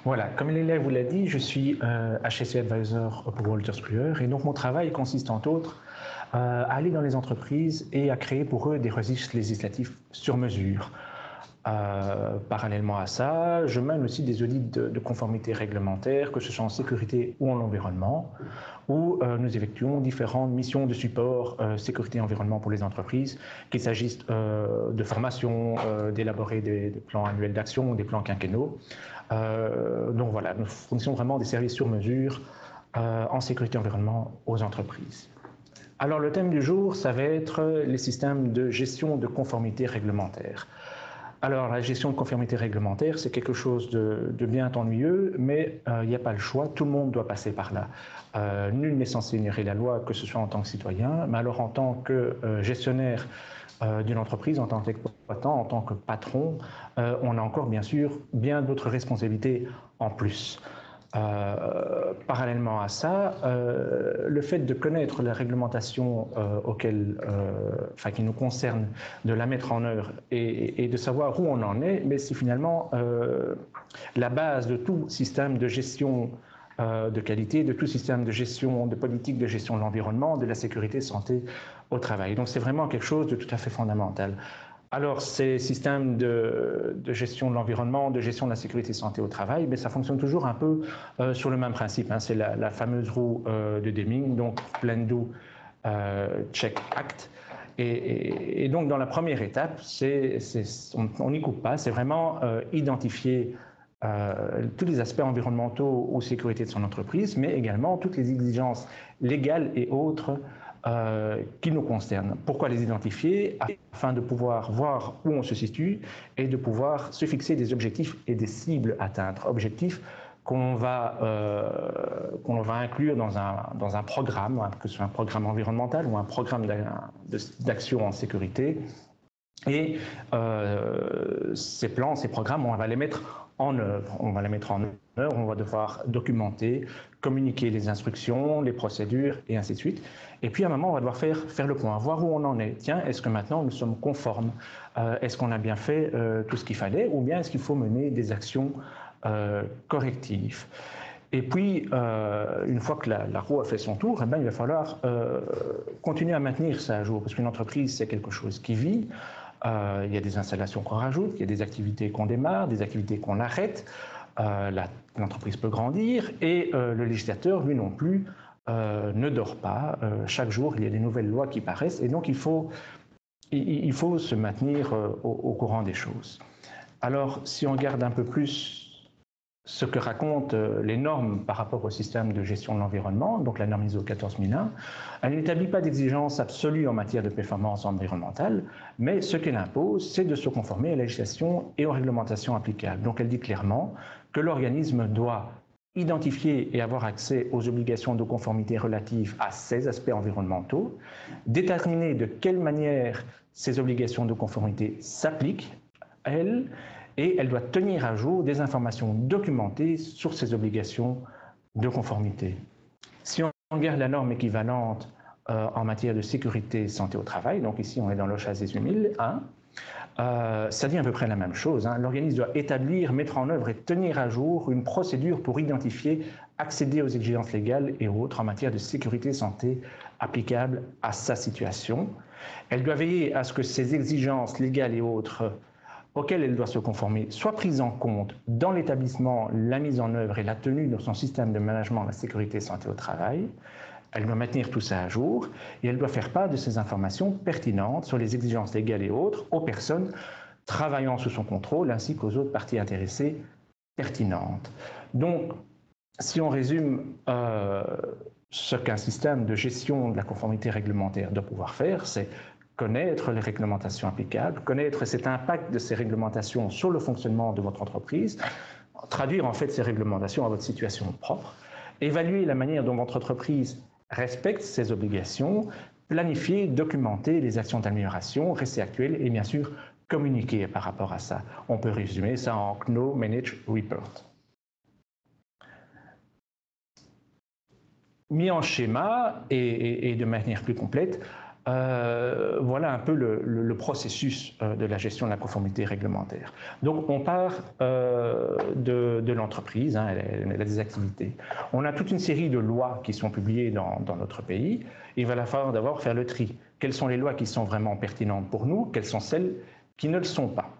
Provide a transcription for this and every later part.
Voilà, comme l'élève vous l'a dit, je suis HSE Advisor pour Wolters Kluwer et donc mon travail consiste entre autres à aller dans les entreprises et à créer pour eux des registres législatifs sur mesure. Parallèlement à ça, je mène aussi des audits de conformité réglementaire, que ce soit en sécurité ou en environnement, où nous effectuons différentes missions de support sécurité et environnement pour les entreprises, qu'il s'agisse de formation, d'élaborer des plans annuels d'action ou des plans quinquennaux. Donc voilà, nous fournissons vraiment des services sur mesure en sécurité et environnement aux entreprises. Alors le thème du jour, ça va être les systèmes de gestion de conformité réglementaire. Alors la gestion de conformité réglementaire, c'est quelque chose de bien ennuyeux, mais il n'y a pas le choix, tout le monde doit passer par là. Nul n'est censé ignorer la loi, que ce soit en tant que citoyen, mais alors en tant que gestionnaire d'une entreprise, en tant qu'exploitant, en tant que patron, on a encore bien sûr bien d'autres responsabilités en plus. Parallèlement à ça, le fait de connaître la réglementation qui nous concerne, de la mettre en œuvre et de savoir où on en est, mais c'est finalement la base de tout système de gestion de qualité, de tout système de gestion, de politique de gestion de l'environnement, de la sécurité santé au travail. Donc c'est vraiment quelque chose de tout à fait fondamental. Alors, ces systèmes de gestion de l'environnement, de gestion de la sécurité santé au travail, mais ça fonctionne toujours un peu sur le même principe. Hein. C'est la fameuse roue de Deming, donc Plan, Do, Check, Act. Et donc, dans la première étape, on n'y coupe pas, c'est vraiment identifier tous les aspects environnementaux ou sécurité de son entreprise, mais également toutes les exigences légales et autres qui nous concernent. Pourquoi les identifier? Afin de pouvoir voir où on se situe et de pouvoir se fixer des objectifs et des cibles à atteindre. Objectifs qu'on va inclure dans un programme, que ce soit un programme environnemental ou un programme d'action en sécurité. Et ces plans, ces programmes, on va les mettre en œuvre. On va devoir documenter, communiquer les instructions, les procédures et ainsi de suite. Et puis à un moment, on va devoir faire le point, voir où on en est. Tiens, est-ce que maintenant nous sommes conformes? Est-ce qu'on a bien fait tout ce qu'il fallait? Ou bien est-ce qu'il faut mener des actions correctives? Et puis, une fois que la roue a fait son tour, il va falloir continuer à maintenir ça à jour, parce qu'une entreprise, c'est quelque chose qui vit. Il y a des installations qu'on rajoute, il y a des activités qu'on démarre, des activités qu'on arrête. L'entreprise peut grandir et le législateur, lui non plus, ne dort pas. Chaque jour, il y a des nouvelles lois qui paraissent et donc il faut se maintenir au courant des choses. Alors, si on regarde un peu plus ce que racontent les normes par rapport au système de gestion de l'environnement, donc la norme ISO 14001, elle n'établit pas d'exigence absolue en matière de performance environnementale, mais ce qu'elle impose, c'est de se conformer à la législation et aux réglementations applicables. Donc elle dit clairement que l'organisme doit identifier et avoir accès aux obligations de conformité relatives à ces aspects environnementaux, déterminer de quelle manière ces obligations de conformité s'appliquent à elles, et elle doit tenir à jour des informations documentées sur ces obligations de conformité. Si on regarde la norme équivalente en matière de sécurité santé au travail, donc ici on est dans l'OHSAS 18001, ça dit à peu près la même chose. Hein. L'organisme doit établir, mettre en œuvre et tenir à jour une procédure pour identifier, accéder aux exigences légales et autres en matière de sécurité santé applicables à sa situation. Elle doit veiller à ce que ces exigences légales et autres auxquelles elle doit se conformer soient prises en compte dans l'établissement, la mise en œuvre et la tenue de son système de management de la sécurité santé au travail. Elle doit maintenir tout ça à jour et elle doit faire part de ces informations pertinentes sur les exigences légales et autres aux personnes travaillant sous son contrôle ainsi qu'aux autres parties intéressées pertinentes. Donc, si on résume ce qu'un système de gestion de la conformité réglementaire doit pouvoir faire, c'est connaître les réglementations applicables, connaître cet impact de ces réglementations sur le fonctionnement de votre entreprise, traduire en fait ces réglementations à votre situation propre, évaluer la manière dont votre entreprise respecte ses obligations, planifier, documenter les actions d'amélioration, rester actuel et bien sûr communiquer par rapport à ça. On peut résumer ça en Know, Manage, Report. Mis en schéma et de manière plus complète, Voilà un peu le processus de la gestion de la conformité réglementaire. Donc on part de l'entreprise, hein, elle a des activités. On a toute une série de lois qui sont publiées dans notre pays. Il va falloir d'abord faire le tri. Quelles sont les lois qui sont vraiment pertinentes pour nous? Quelles sont celles qui ne le sont pas?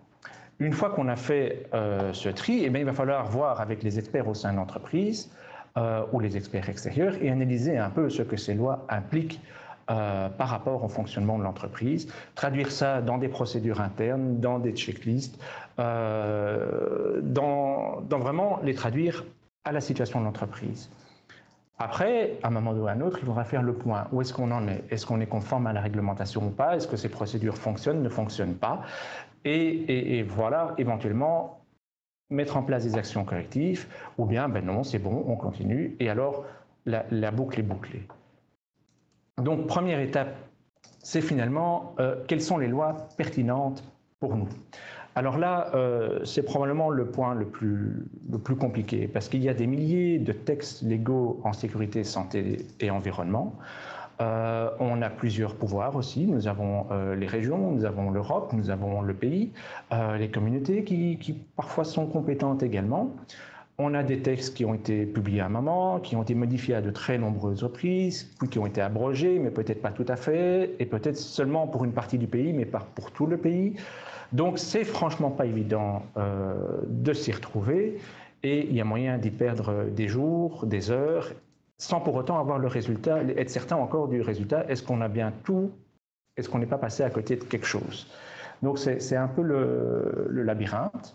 Une fois qu'on a fait ce tri, eh bien, il va falloir voir avec les experts au sein de l'entreprise ou les experts extérieurs et analyser un peu ce que ces lois impliquent par rapport au fonctionnement de l'entreprise, traduire ça dans des procédures internes, dans des checklists, dans vraiment les traduire à la situation de l'entreprise. Après, à un moment ou à un autre, il faudra faire le point. Où est-ce qu'on en est? Est-ce qu'on est conforme à la réglementation ou pas? Est-ce que ces procédures fonctionnent, ne fonctionnent pas? Et voilà, éventuellement, mettre en place des actions correctives, ou bien, ben non, c'est bon, on continue, et alors la boucle est bouclée. Donc, première étape, c'est finalement quelles sont les lois pertinentes pour nous. Alors là, c'est probablement le point le plus compliqué, parce qu'il y a des milliers de textes légaux en sécurité, santé et environnement. On a plusieurs pouvoirs aussi. Nous avons les régions, nous avons l'Europe, nous avons le pays, les communautés qui parfois sont compétentes également. On a des textes qui ont été publiés à un moment, qui ont été modifiés à de très nombreuses reprises, puis qui ont été abrogés, mais peut-être pas tout à fait, et peut-être seulement pour une partie du pays, mais pas pour tout le pays. Donc c'est franchement pas évident de s'y retrouver, et il y a moyen d'y perdre des jours, des heures, sans pour autant avoir le résultat, être certain encore du résultat. Est-ce qu'on a bien tout? Est-ce qu'on n'est pas passé à côté de quelque chose? Donc c'est un peu le labyrinthe.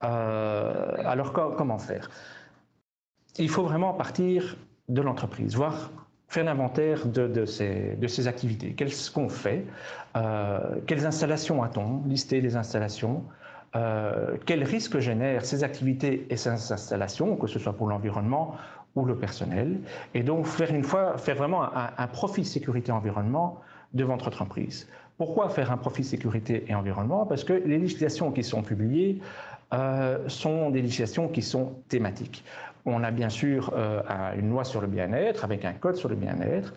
Alors comment faire? Il faut vraiment partir de l'entreprise, voir faire l'inventaire de ces activités. Qu'est-ce qu'on fait? Quelles installations a-t-on? Lister les installations. Quels risques génèrent ces activités et ces installations, que ce soit pour l'environnement ou le personnel? Et donc faire vraiment un profil sécurité environnement de votre entreprise. Pourquoi faire un profil sécurité et environnement? Parce que les législations qui sont publiées sont des législations qui sont thématiques. On a bien sûr une loi sur le bien-être avec un code sur le bien-être,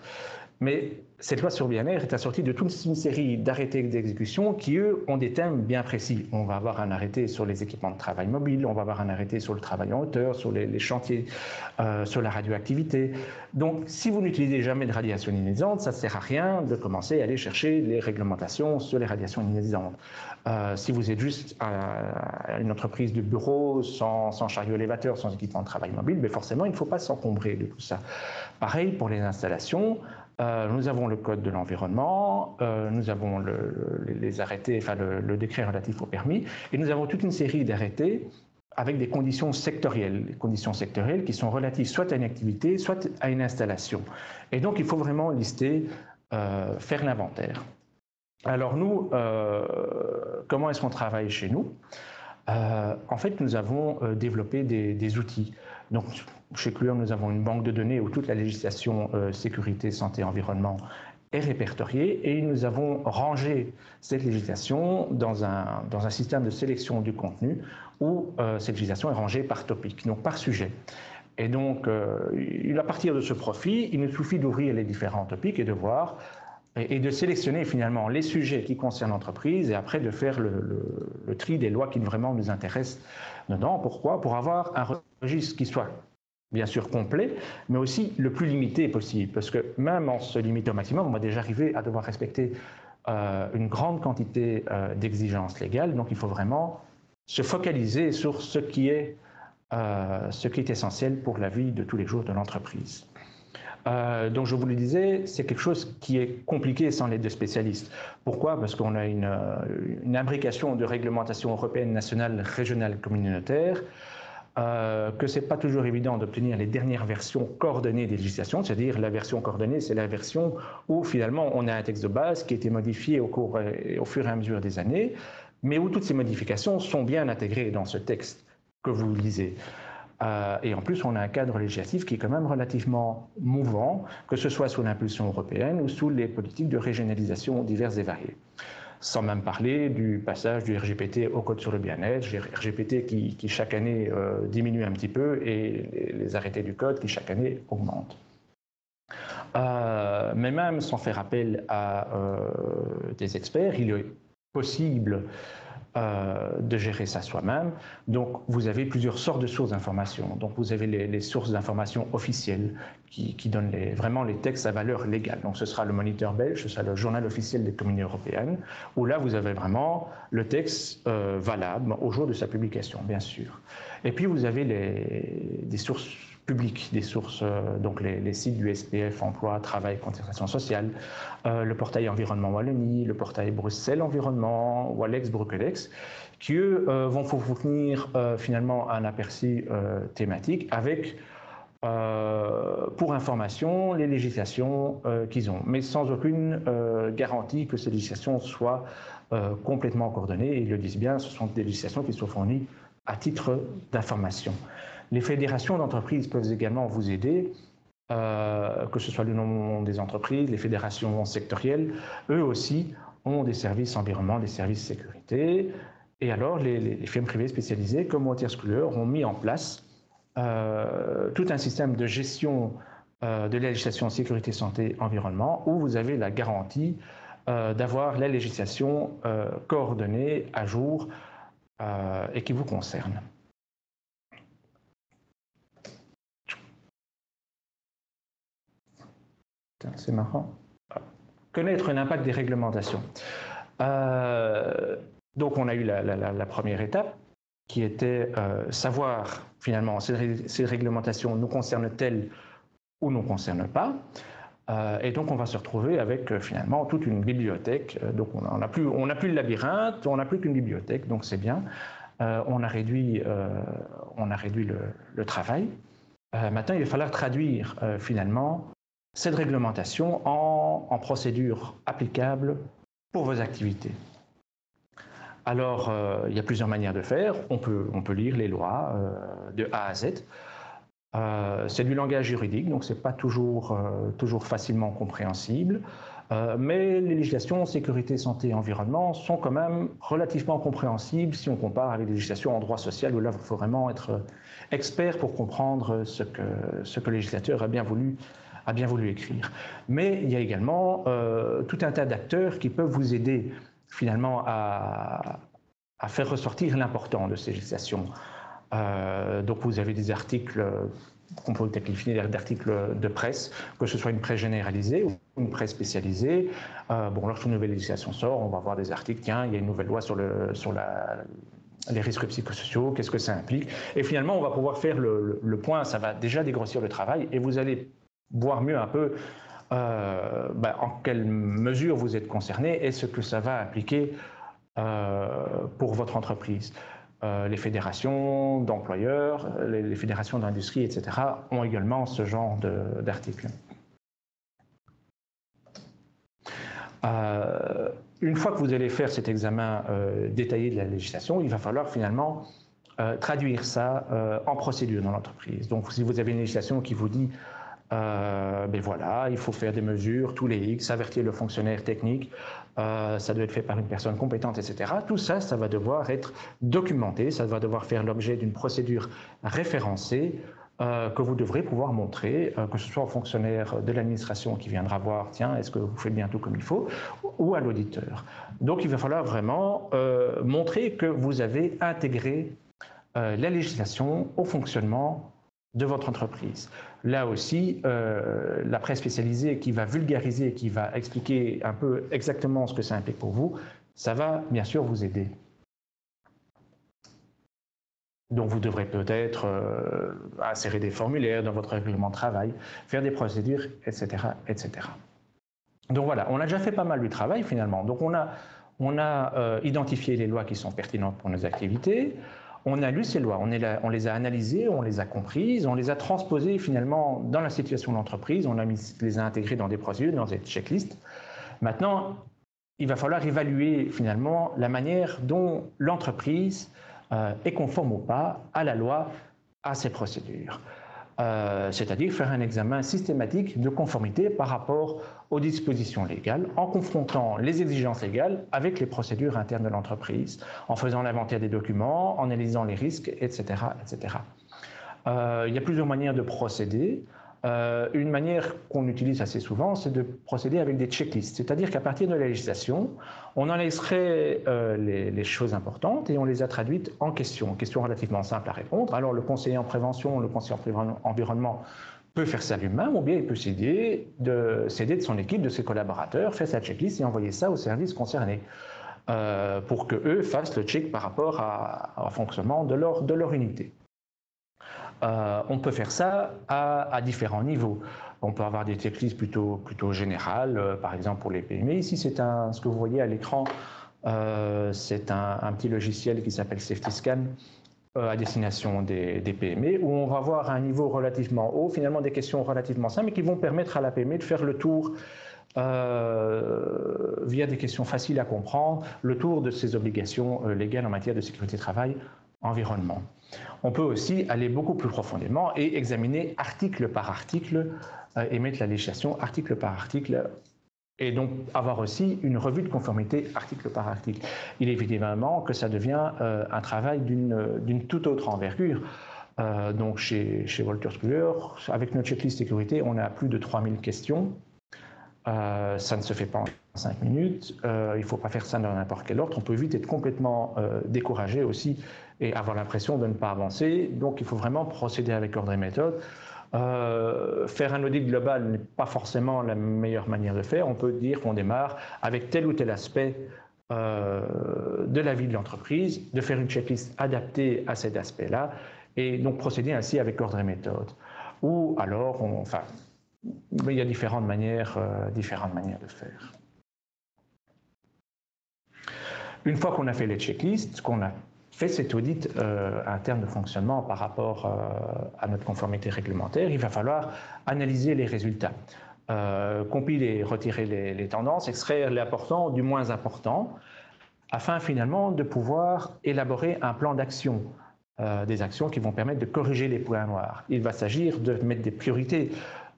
mais cette loi sur le bien-être est assortie de toute une série d'arrêtés d'exécution qui, eux, ont des thèmes bien précis. On va avoir un arrêté sur les équipements de travail mobile, on va avoir un arrêté sur le travail en hauteur, sur les chantiers, sur la radioactivité. Donc, si vous n'utilisez jamais de radiation ionisante, ça ne sert à rien de commencer à aller chercher les réglementations sur les radiations ionisantes. Si vous êtes juste une entreprise de bureau sans chariot élévateur, sans équipement de travail mobile, mais forcément, il ne faut pas s'encombrer de tout ça. Pareil pour les installations. Nous avons le code de l'environnement, nous avons les arrêtés, enfin le décret relatif au permis, et nous avons toute une série d'arrêtés avec des conditions sectorielles, les conditions sectorielles qui sont relatives soit à une activité, soit à une installation. Et donc, il faut vraiment lister, faire l'inventaire. Alors nous, comment est-ce qu'on travaille chez nous? En fait, nous avons développé des outils. Donc, chez Clure, nous avons une banque de données où toute la législation sécurité, santé, environnement est répertoriée et nous avons rangé cette législation dans un système de sélection du contenu où cette législation est rangée par topic, donc par sujet. Et donc, à partir de ce profil, il nous suffit d'ouvrir les différents topics et de voir et de sélectionner finalement les sujets qui concernent l'entreprise et après de faire le tri des lois qui vraiment nous intéressent dedans. Pourquoi? Pour avoir un registre qui soit bien sûr complet, mais aussi le plus limité possible. Parce que même en se limitant au maximum, on va déjà arriver à devoir respecter une grande quantité d'exigences légales. Donc il faut vraiment se focaliser sur ce qui est essentiel pour la vie de tous les jours de l'entreprise. Donc je vous le disais, c'est quelque chose qui est compliqué sans l'aide de spécialistes. Pourquoi? Parce qu'on a une imbrication de réglementation européenne, nationale, régionale, communautaire, que ce n'est pas toujours évident d'obtenir les dernières versions coordonnées des législations, c'est-à-dire la version coordonnée, c'est la version où finalement on a un texte de base qui a été modifié au fur et à mesure des années, mais où toutes ces modifications sont bien intégrées dans ce texte que vous lisez. Et en plus, on a un cadre législatif qui est quand même relativement mouvant, que ce soit sous l'impulsion européenne ou sous les politiques de régionalisation diverses et variées. Sans même parler du passage du RGPT au Code sur le bien-être, RGPT qui chaque année diminue un petit peu et les arrêtés du Code qui chaque année augmentent. Mais même sans faire appel à des experts, il est possible de gérer ça soi-même. Donc, vous avez plusieurs sortes de sources d'information. Donc, vous avez les sources d'information officielles qui donnent vraiment les textes à valeur légale. Donc, ce sera le Moniteur belge, ce sera le journal officiel des communautés européennes, où là, vous avez vraiment le texte valable au jour de sa publication, bien sûr. Et puis, vous avez des sources publiques, des sources, donc les sites du SPF, Emploi, Travail, Concertation sociale, le portail Environnement Wallonie, le portail Bruxelles Environnement, Wallex, Bruxellex, qui eux vont vous fournir finalement un aperçu thématique avec, pour information, les législations qu'ils ont, mais sans aucune garantie que ces législations soient complètement coordonnées. Et ils le disent bien, ce sont des législations qui sont fournies à titre d'information. Les fédérations d'entreprises peuvent également vous aider, que ce soit le nom des entreprises, les fédérations sectorielles, eux aussi ont des services environnement, des services sécurité. Et alors, les firmes privées spécialisées, comme Waterscooler, ont mis en place tout un système de gestion de la législation sécurité, santé, environnement, où vous avez la garantie d'avoir la législation coordonnée, à jour, et qui vous concerne. C'est marrant. Connaître l'impact des réglementations. Donc, on a eu la première étape, qui était savoir, finalement, ces réglementations nous concernent-elles ou ne nous concernent pas. Et donc, on va se retrouver avec, finalement, toute une bibliothèque. Donc, on n'a plus le labyrinthe, on n'a plus qu'une bibliothèque, donc c'est bien. On a réduit le travail. Maintenant, il va falloir traduire, finalement, cette réglementation en procédures applicables pour vos activités. Alors, il y a plusieurs manières de faire. On peut lire les lois de A à Z. C'est du langage juridique, donc ce n'est pas toujours facilement compréhensible. Mais les législations sécurité, santé et environnement sont quand même relativement compréhensibles si on compare avec les législations en droit social, où là, il faut vraiment être expert pour comprendre ce que le législateur a bien voulu écrire. Mais il y a également tout un tas d'acteurs qui peuvent vous aider finalement à faire ressortir l'important de ces législations. Donc vous avez des articles qu'on peut qualifier d'articles de presse, que ce soit une presse généralisée ou une presse spécialisée. Lorsqu'une nouvelle législation sort, on va voir des articles, tiens, il y a une nouvelle loi sur les risques psychosociaux, qu'est-ce que ça implique. Et finalement, on va pouvoir faire le point, ça va déjà dégrossir le travail, et vous allez voir mieux un peu en quelle mesure vous êtes concerné et ce que ça va impliquer pour votre entreprise. Les fédérations d'employeurs, les fédérations d'industrie, etc. ont également ce genre d'articles. Une fois que vous allez faire cet examen détaillé de la législation, il va falloir finalement traduire ça en procédure dans l'entreprise. Donc si vous avez une législation qui vous dit voilà, il faut faire des mesures tous les X, avertir le fonctionnaire technique, ça doit être fait par une personne compétente, etc. Tout ça, ça va devoir être documenté, ça va devoir faire l'objet d'une procédure référencée que vous devrez pouvoir montrer, que ce soit au fonctionnaire de l'administration qui viendra voir, tiens, est-ce que vous faites bien tout comme il faut, ou à l'auditeur. Donc il va falloir vraiment montrer que vous avez intégré la législation au fonctionnement de votre entreprise. Là aussi, la presse spécialisée qui va vulgariser, qui va expliquer un peu exactement ce que ça implique pour vous, ça va bien sûr vous aider. Donc vous devrez peut-être insérer des formulaires dans votre règlement de travail, faire des procédures, etc., etc. Donc voilà, on a déjà fait pas mal du travail finalement. Donc on a identifié les lois qui sont pertinentes pour nos activités. On a lu ces lois, on les a analysées, on les a comprises, on les a transposées finalement dans la situation de l'entreprise, on les a intégrées dans des procédures, dans des checklists. Maintenant, il va falloir évaluer finalement la manière dont l'entreprise est conforme ou pas à la loi, à ces procédures. C'est-à-dire faire un examen systématique de conformité par rapport aux dispositions légales, en confrontant les exigences légales avec les procédures internes de l'entreprise, en faisant l'inventaire des documents, en analysant les risques, etc. etc. Il y a plusieurs manières de procéder. Une manière qu'on utilise assez souvent, c'est de procéder avec des checklists. C'est-à-dire qu'à partir de la législation, on en extrait les choses importantes et on les a traduites en questions relativement simples à répondre. Alors le conseiller en prévention, le conseiller en environnement peut faire ça lui-même, ou bien il peut s'aider de son équipe, de ses collaborateurs, faire sa checklist et envoyer ça aux services concernés pour qu'eux fassent le check par rapport au fonctionnement de leur unité. On peut faire ça à différents niveaux. On peut avoir des checklists plutôt générales, par exemple pour les PME. Ici, c'est ce que vous voyez à l'écran, c'est un petit logiciel qui s'appelle SafetyScan à destination des PME, où on va avoir à un niveau relativement haut, finalement des questions relativement simples, mais qui vont permettre à la PME de faire le tour via des questions faciles à comprendre, le tour de ses obligations légales en matière de sécurité travail, environnement. On peut aussi aller beaucoup plus profondément et examiner article par article et mettre la législation article par article et donc avoir aussi une revue de conformité article par article. Il est évidemment que ça devient un travail d'une toute autre envergure. Donc chez Wolters Kluwer, avec notre checklist sécurité, on a plus de 3000 questions. Ça ne se fait pas en 5 minutes, il ne faut pas faire ça dans n'importe quel ordre, on peut vite être complètement découragé aussi et avoir l'impression de ne pas avancer, donc il faut vraiment procéder avec ordre et méthode. Faire un audit global n'est pas forcément la meilleure manière de faire, on peut dire qu'on démarre avec tel ou tel aspect de la vie de l'entreprise, de faire une checklist adaptée à cet aspect-là et donc procéder ainsi avec ordre et méthode. Ou alors, il y a différentes manières de faire. Une fois qu'on a fait les checklists, qu'on a fait cet audit interne de fonctionnement par rapport à notre conformité réglementaire, il va falloir analyser les résultats, compiler, retirer les tendances, extraire l'important du moins important, afin finalement de pouvoir élaborer un plan d'action, des actions qui vont permettre de corriger les points noirs. Il va s'agir de mettre des priorités.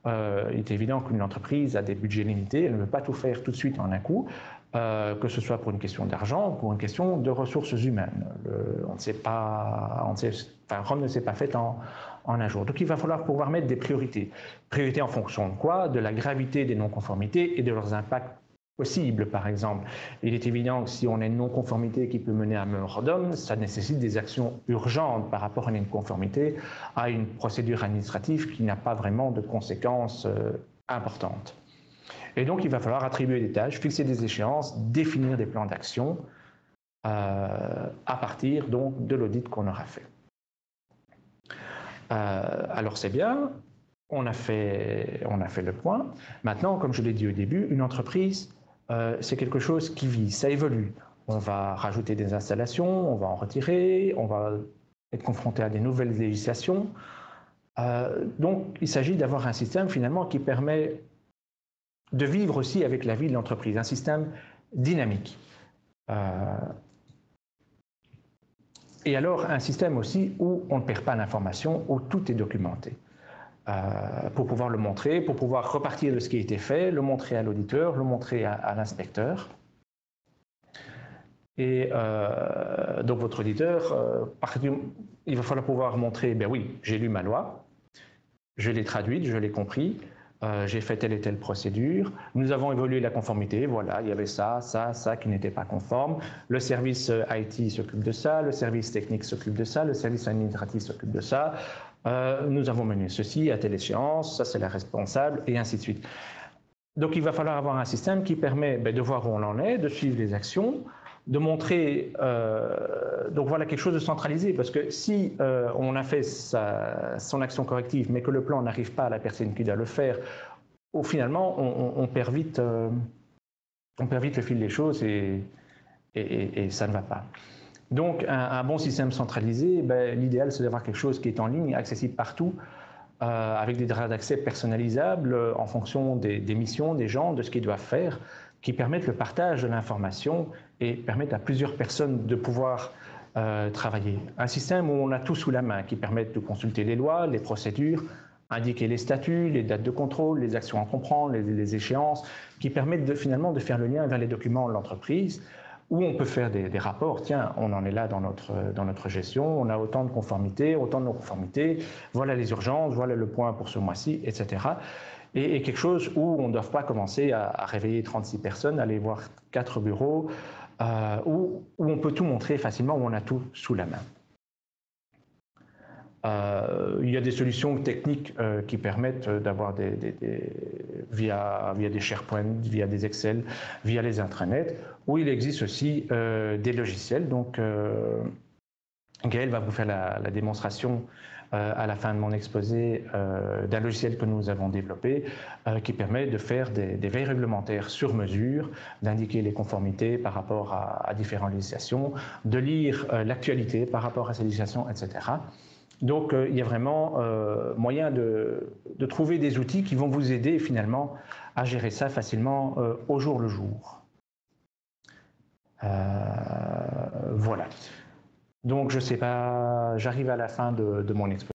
Il est évident qu'une entreprise a des budgets limités, elle ne veut pas tout faire tout de suite en un coup, que ce soit pour une question d'argent ou pour une question de ressources humaines. Rome ne s'est pas faite en un jour. Donc il va falloir pouvoir mettre des priorités. Priorités en fonction de quoi? De la gravité des non-conformités et de leurs impacts possibles, par exemple. Il est évident que si on a une non-conformité qui peut mener à un mémorandum, ça nécessite des actions urgentes par rapport à une conformité, à une procédure administrative qui n'a pas vraiment de conséquences importantes. Et donc, il va falloir attribuer des tâches, fixer des échéances, définir des plans d'action à partir donc de l'audit qu'on aura fait. Alors, c'est bien, on a fait le point. Maintenant, comme je l'ai dit au début, une entreprise, c'est quelque chose qui vit, ça évolue. On va rajouter des installations, on va en retirer, on va être confronté à des nouvelles législations. Donc, il s'agit d'avoir un système finalement qui permet de vivre aussi avec la vie de l'entreprise, un système dynamique. Et alors, un système aussi où on ne perd pas l'information, où tout est documenté. Pour pouvoir le montrer, pour pouvoir repartir de ce qui a été fait, le montrer à l'auditeur, le montrer à l'inspecteur. Et donc votre auditeur, il va falloir pouvoir montrer, ben oui, j'ai lu ma loi, je l'ai traduite, je l'ai compris, j'ai fait telle et telle procédure, nous avons évalué la conformité, voilà, il y avait ça qui n'était pas conforme, le service IT s'occupe de ça, le service technique s'occupe de ça, le service administratif s'occupe de ça, nous avons mené ceci à telle échéance, ça c'est la responsable, et ainsi de suite. Donc il va falloir avoir un système qui permet de voir où on en est, de suivre les actions, de montrer, donc voilà, quelque chose de centralisé, parce que si on a fait son action corrective, mais que le plan n'arrive pas à la personne qui doit le faire, finalement on perd vite le fil des choses et ça ne va pas. Donc un bon système centralisé, l'idéal c'est d'avoir quelque chose qui est en ligne, accessible partout, avec des droits d'accès personnalisables en fonction des missions, des gens, de ce qu'ils doivent faire, qui permettent le partage de l'information et permettent à plusieurs personnes de pouvoir travailler. Un système où on a tout sous la main, qui permet de consulter les lois, les procédures, indiquer les statuts, les dates de contrôle, les actions à comprendre, les échéances, qui permettent finalement de faire le lien vers les documents de l'entreprise, où on peut faire des rapports. Tiens, on en est là dans notre gestion, on a autant de conformités, autant de non-conformités, voilà les urgences, voilà le point pour ce mois-ci, etc. Et quelque chose où on ne doit pas commencer à réveiller 36 personnes, aller voir 4 bureaux, où on peut tout montrer facilement, où on a tout sous la main. Il y a des solutions techniques qui permettent d'avoir via des SharePoint, via des Excel, via les intranets, où il existe aussi des logiciels. Donc, Gaël va vous faire la démonstration à la fin de mon exposé d'un logiciel que nous avons développé qui permet de faire des veilles réglementaires sur mesure, d'indiquer les conformités par rapport à différentes législations, de lire l'actualité par rapport à ces législations, etc. Donc, il y a vraiment moyen de trouver des outils qui vont vous aider finalement à gérer ça facilement au jour le jour. Voilà. Donc, je ne sais pas, j'arrive à la fin de mon exposé.